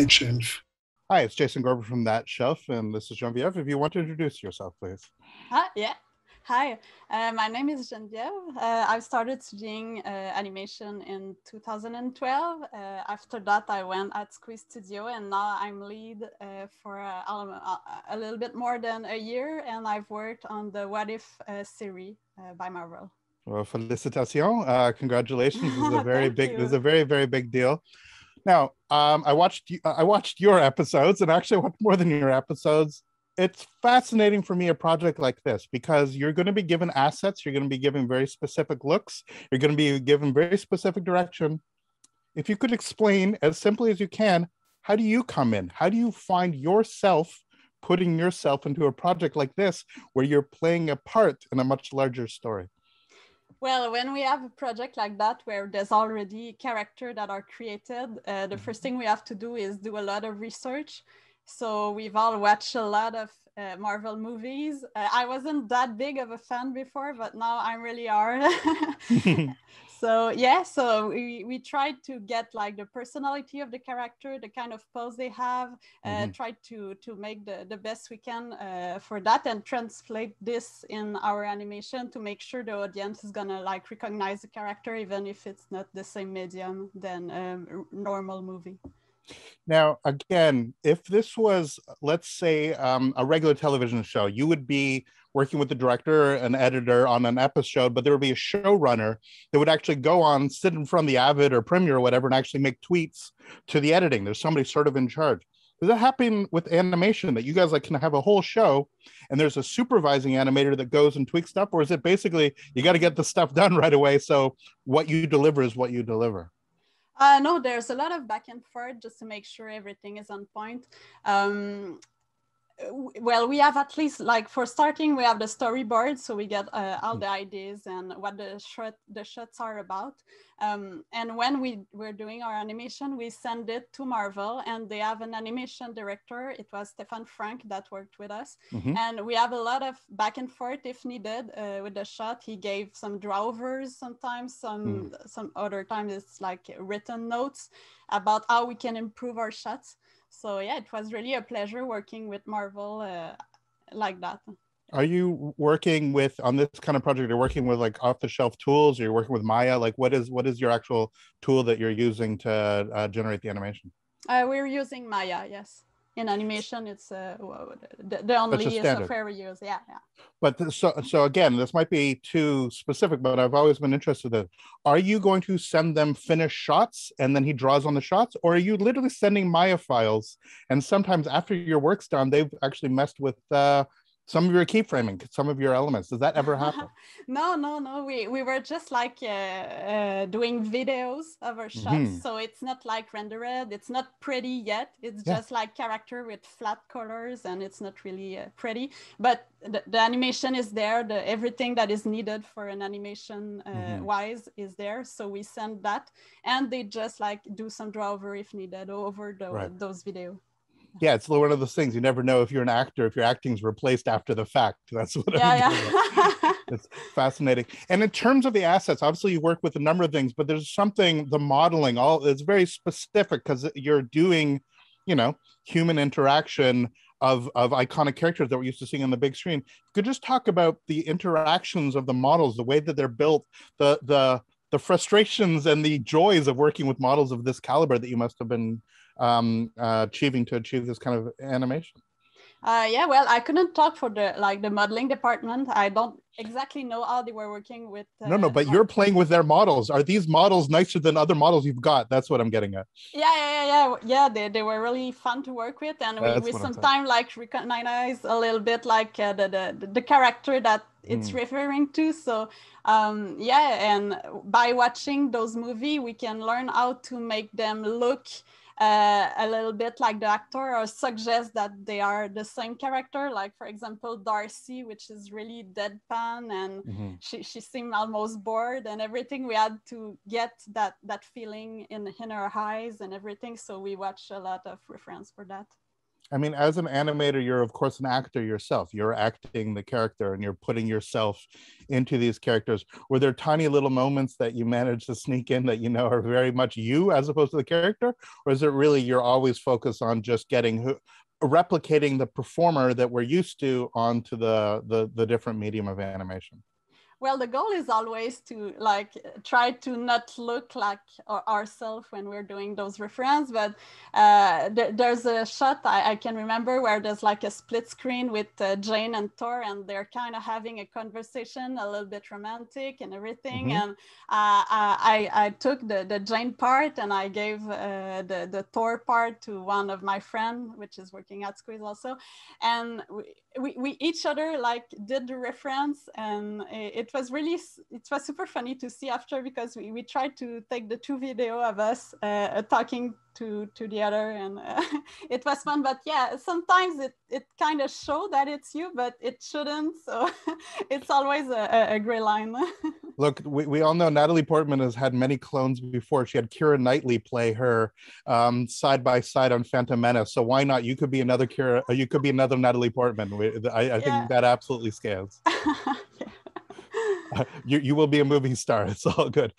That Shelf. Hi, it's Jason Gorber from That Shelf, and this is Geneviève. If you want to introduce yourself, please. Yeah. Hi, my name is Geneviève. I started studying animation in 2012. After that, I went at Squeeze Studio, and now I'm lead for a little bit more than a year, and I've worked on the What If series by Marvel. Well, félicitations. Congratulations. This is a very big. you. This is a very, very big deal. Now, I watched your episodes, and actually I watched more than your episodes. It's fascinating for me, a project like this, because you're going to be given assets, you're going to be given very specific looks, you're going to be given very specific direction. If you could explain as simply as you can, how do you come in? How do you find yourself putting yourself into a project like this, where you're playing a part in a much larger story? Well, when we have a project like that, where there's already characters that are created, the first thing we have to do is do a lot of research. So we've all watched a lot of Marvel movies. I wasn't that big of a fan before, but now I really are. So we tried to get like the personality of the character, the kind of pose they have, try to make the best we can for that, and translate this in our animation to make sure the audience is gonna like recognize the character, even if it's not the same medium than a normal movie. Now, again, if this was, let's say, a regular television show, you would be working with the director and editor on an episode, but there would be a showrunner that would actually go on, sit in front of the Avid or Premiere or whatever, and actually make tweaks to the editing. There's somebody sort of in charge. Does that happen with animation, that you guys like can have a whole show and there's a supervising animator that goes and tweaks stuff? Or is it basically you got to get the stuff done right away, so what you deliver is what you deliver? No, there's a lot of back and forth just to make sure everything is on point. Well, we have at least, like, for starting, we have the storyboard, so we get all the ideas and what the shots are about. And when we're doing our animation, we send it to Marvel, and they have an animation director. It was Stefan Frank that worked with us. And we have a lot of back and forth if needed with the shot. He gave some drawovers sometimes, some other times it's like written notes about how we can improve our shots. So yeah, it was really a pleasure working with Marvel like that. Are you working with, on this kind of project, you're working with like off-the-shelf tools, or you're working with Maya? Like what is your actual tool that you're using to generate the animation? We're using Maya, yes. In animation, it's the only software we use. Yeah. But so again, this might be too specific, but I've always been interested in, are you going to send them finished shots and then he draws on the shots? Or are you literally sending Maya files? And sometimes after your work's done, they've actually messed with some of your keyframing, some of your elements. Does that ever happen? No. We were just like doing videos of our shots. So it's not like rendered. It's not pretty yet. It's just like character with flat colors, and it's not really pretty. But the animation is there. Everything that is needed for an animation wise is there. So we send that, and they just like do some drawover if needed over those videos. Yeah, it's one of those things. You never know if you're an actor, if your acting's replaced after the fact. That's what It's fascinating. And in terms of the assets, obviously you work with a number of things, but there's something, the modeling, it's very specific because you're doing, human interaction of iconic characters that we're used to seeing on the big screen. Could you just talk about the interactions of the models, the way that they're built, the frustrations and the joys of working with models of this caliber that you must have been achieving to achieve this kind of animation? Well, I couldn't talk for the modeling department. I don't exactly know how they were working with. But you're playing with their models. Are these models nicer than other models you've got? That's what I'm getting at. Yeah. They were really fun to work with, and we sometimes like recognize a little bit like the character that it's referring to. So and by watching those movies, we can learn how to make them look a little bit like the actor, or suggest that they are the same character. Like, for example, Darcy, which is really deadpan, and she seemed almost bored and everything. We had to get that feeling in her eyes and everything. So we watched a lot of reference for that. I mean, as an animator, you're of course an actor yourself. You're acting the character and you're putting yourself into these characters. Were there tiny little moments that you managed to sneak in that you know are very much you as opposed to the character? Or is it really you're always focused on just replicating the performer that we're used to onto the different medium of animation? Well, the goal is always to like try to not look like ourselves when we're doing those references. But there's a shot I can remember where there's like a split screen with Jane and Thor, and they're kind of having a conversation, a little bit romantic and everything. Mm-hmm. And I took the Jane part and I gave the Thor part to one of my friends, which is working at Squeeze also. And we each other like did the reference, and it was super funny to see after, because we tried to take the two video of us talking to the other, and it was fun. But yeah, sometimes it kind of show that it's you, but it shouldn't, so it's always a gray line. Look, we all know Natalie Portman has had many clones before. She had Keira Knightley play her side by side on Phantom Menace. So why not? You could be another Keira, you could be another Natalie Portman. I think that absolutely scales. You will be a movie star. It's all good.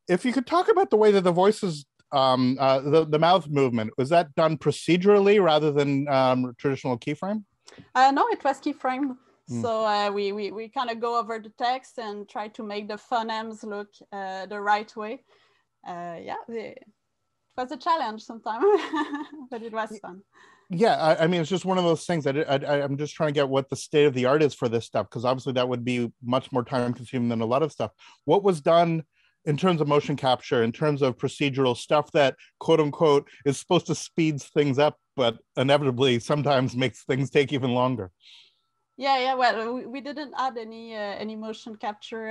If you could talk about the way that the voices, the mouth movement, was that done procedurally rather than traditional keyframe? No, it was keyframe. So we kind of go over the text and try to make the phonemes look the right way. It was a challenge sometimes, but it was fun. Yeah, I mean, it's just one of those things that I'm just trying to get what the state of the art is for this stuff, because obviously that would be much more time consuming than a lot of stuff. What was done in terms of motion capture, in terms of procedural stuff that quote unquote is supposed to speed things up, but inevitably sometimes makes things take even longer? Yeah. Well, we didn't add any motion capture.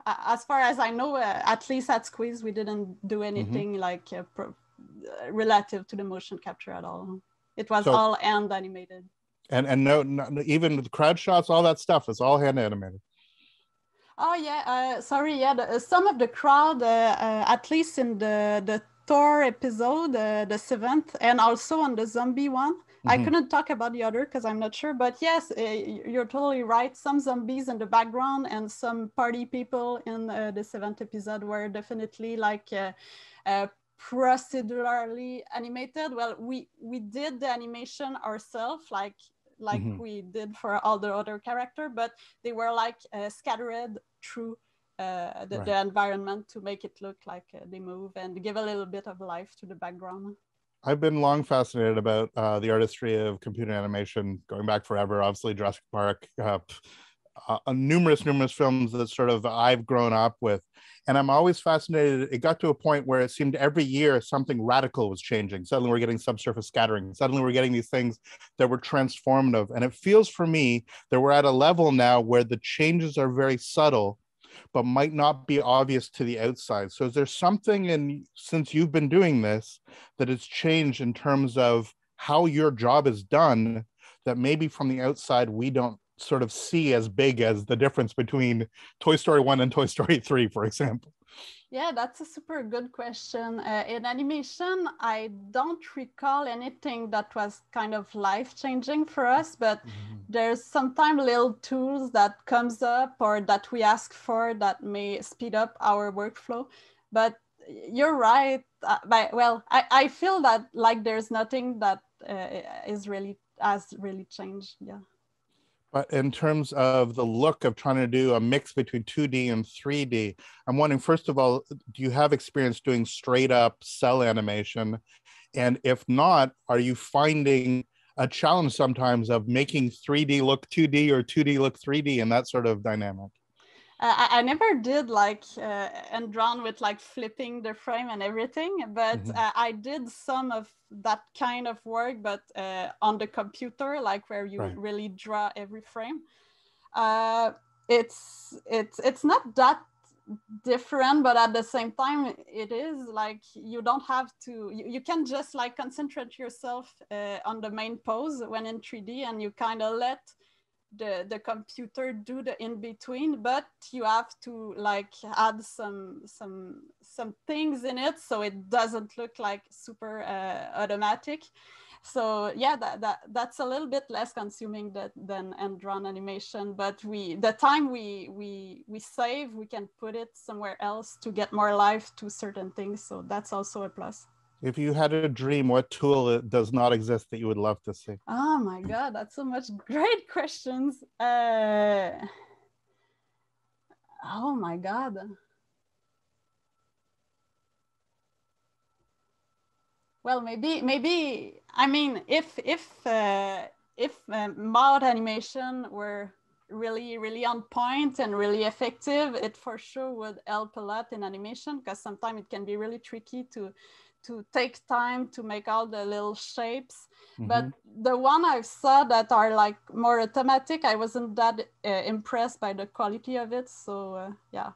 As far as I know, at least at Squeeze, we didn't do anything like relative to the motion capture at all. It was all hand animated. And no, even the crowd shots, all that stuff is all hand animated. Oh yeah, sorry. Yeah, some of the crowd, at least in the Thor episode, the 7th, and also on the zombie one. I couldn't talk about the other because I'm not sure, but yes, you're totally right. Some zombies in the background and some party people in the 7th episode were definitely like procedurally animated. Well, we did the animation ourselves, like we did for all the other character, but they were like scattered through the environment to make it look like they move and give a little bit of life to the background. I've been long fascinated about the artistry of computer animation, going back forever. Obviously, Jurassic Park, numerous films that sort of I've grown up with. And I'm always fascinated. It got to a point where it seemed every year something radical was changing. Suddenly we're getting subsurface scattering. Suddenly we're getting these things that were transformative. And it feels for me that we're at a level now where the changes are very subtle, but might not be obvious to the outside. So is there something since you've been doing this, that has changed in terms of how your job is done that maybe from the outside we don't sort of see as big as the difference between Toy Story 1 and Toy Story 3, for example? Yeah, that's a super good question. In animation, I don't recall anything that was kind of life-changing for us, but there's sometimes little tools that comes up or that we ask for that may speed up our workflow. But you're right. I feel that like there's nothing that has really changed. Yeah. But in terms of the look of trying to do a mix between 2D and 3D, I'm wondering, first of all, do you have experience doing straight up cell animation? And if not, are you finding a challenge sometimes of making 3D look 2D or 2D look 3D and that sort of dynamic? I never did like and drawn with like flipping the frame and everything, but I did some of that kind of work, but on the computer, like where you really draw every frame. It's not that different, but at the same time, it is like you don't have to. You can just like concentrate yourself on the main pose when in 3D, and you kind of let the computer do the in between, but you have to like add some things in it so it doesn't look like super automatic. So yeah, that's a little bit less consuming than hand-drawn animation, but the time we save, we can put it somewhere else to get more life to certain things. So that's also a plus. If you had a dream, what tool does not exist that you would love to see? Oh my God, that's so much great questions. Oh my God. Well, maybe. I mean, if mod animation were really on point and really effective, it for sure would help a lot in animation, because sometimes it can be really tricky to take time to make all the little shapes. Mm-hmm. But the one I saw that are like more automatic, I wasn't that impressed by the quality of it. So yeah.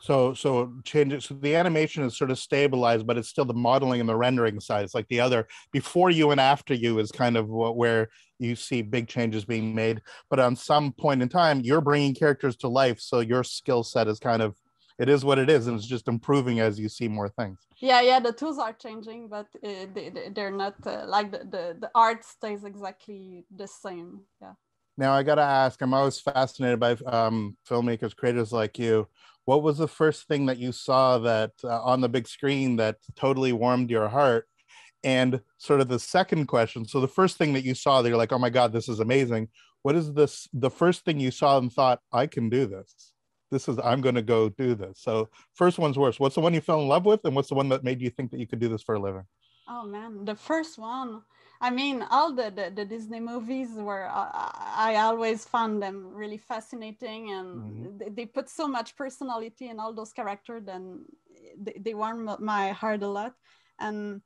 so change it. So the animation is sort of stabilized, but it's still the modeling and the rendering side. It's like the other before you and after you is kind of where you see big changes being made. But on some point in time, you're bringing characters to life. So your skill set is kind of, it is what it is, and it's just improving as you see more things. Yeah, the tools are changing, but they're not like the art stays exactly the same. Yeah. Now I gotta ask, I'm always fascinated by filmmakers, creators like you. What was the first thing that you saw that on the big screen that totally warmed your heart? And sort of the second question, so the first thing that you saw that you're like, oh my God, this is amazing. What is the first thing you saw and thought, I can do this? I'm going to go do this. So first one's worse. What's the one you fell in love with? And what's the one that made you think that you could do this for a living? Oh man, the first one. I mean, all the Disney movies were, I always found them really fascinating, and they put so much personality in all those characters, and they warmed my heart a lot. And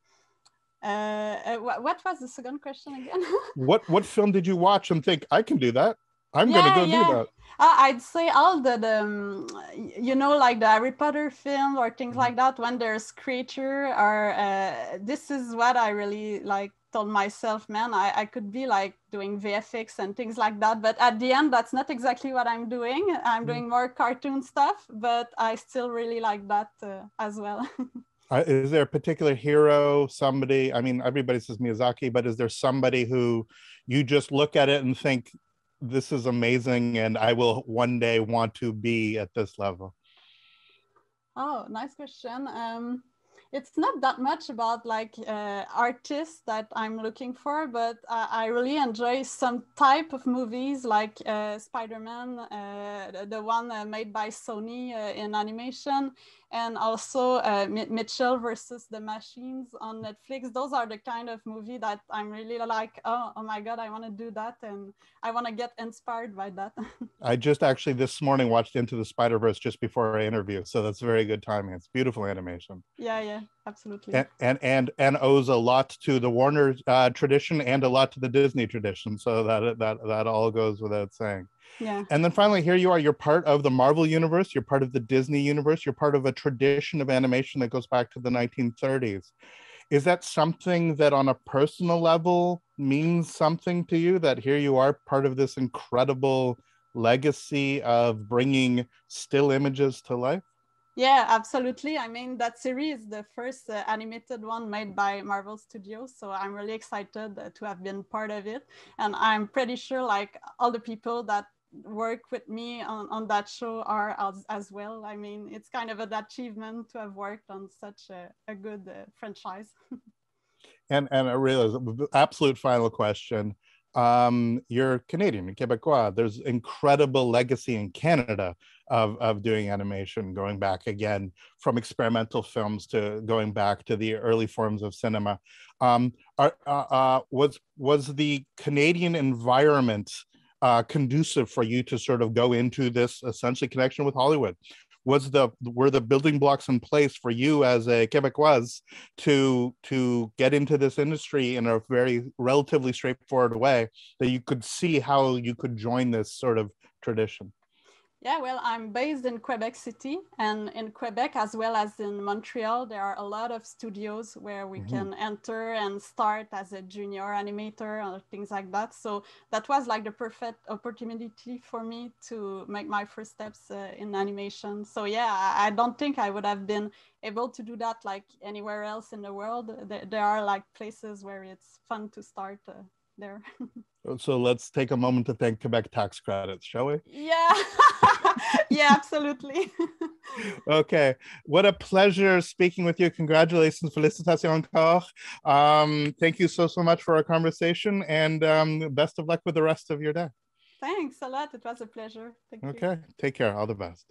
what was the second question again? What film did you watch and think, I can do that? I'm going to go do that. I'd say all the like the Harry Potter film or things like that, when there's creature or this is what I really like told myself, man, I could be like doing VFX and things like that. But at the end, that's not exactly what I'm doing. I'm doing more cartoon stuff, but I still really like that as well. Is there a particular hero, somebody, I mean, everybody says Miyazaki, but is there somebody who you just look at it and think, this is amazing and I will one day want to be at this level? Oh, nice question. It's not that much about like artists that I'm looking for, but I really enjoy some type of movies like Spider-Man, the one made by Sony in animation, and also Mitchell versus the Machines on Netflix. Those are the kind of movie that I'm really like, oh my God, I want to do that, and I want to get inspired by that. I just actually this morning watched Into the Spider-Verse just before our interview, so that's very good timing. It's beautiful animation. Yeah, absolutely. And owes a lot to the Warner tradition and a lot to the Disney tradition, so that all goes without saying. Yeah. And then finally, here you are. You're part of the Marvel universe. You're part of the Disney universe. You're part of a tradition of animation that goes back to the 1930s. Is that something that on a personal level means something to you, that here you are part of this incredible legacy of bringing still images to life? Yeah, absolutely. I mean, that series, the first animated one made by Marvel Studios. So I'm really excited to have been part of it. And I'm pretty sure like all the people that work with me on that show are as well. I mean, it's kind of an achievement to have worked on such a good franchise. And I realize, absolute final question. You're Canadian, Quebecois. There's incredible legacy in Canada of doing animation, going back again from experimental films to going back to the early forms of cinema. Was the Canadian environment conducive for you to sort of go into this essentially connection with Hollywood? Were the building blocks in place for you as a Quebecois to get into this industry in a very relatively straightforward way, that you could see how you could join this sort of tradition? Yeah, well, I'm based in Quebec City, and in Quebec as well as in Montreal, there are a lot of studios where we can enter and start as a junior animator or things like that. So that was like the perfect opportunity for me to make my first steps in animation. So yeah, I don't think I would have been able to do that like anywhere else in the world. There are like places where it's fun to start there. So let's take a moment to thank Quebec tax credits, shall we? Yeah, yeah, absolutely. Okay, what a pleasure speaking with you. Congratulations, félicitations encore. Thank you so much for our conversation, and best of luck with the rest of your day. Thanks a lot. It was a pleasure. Thank you. Okay, take care. All the best.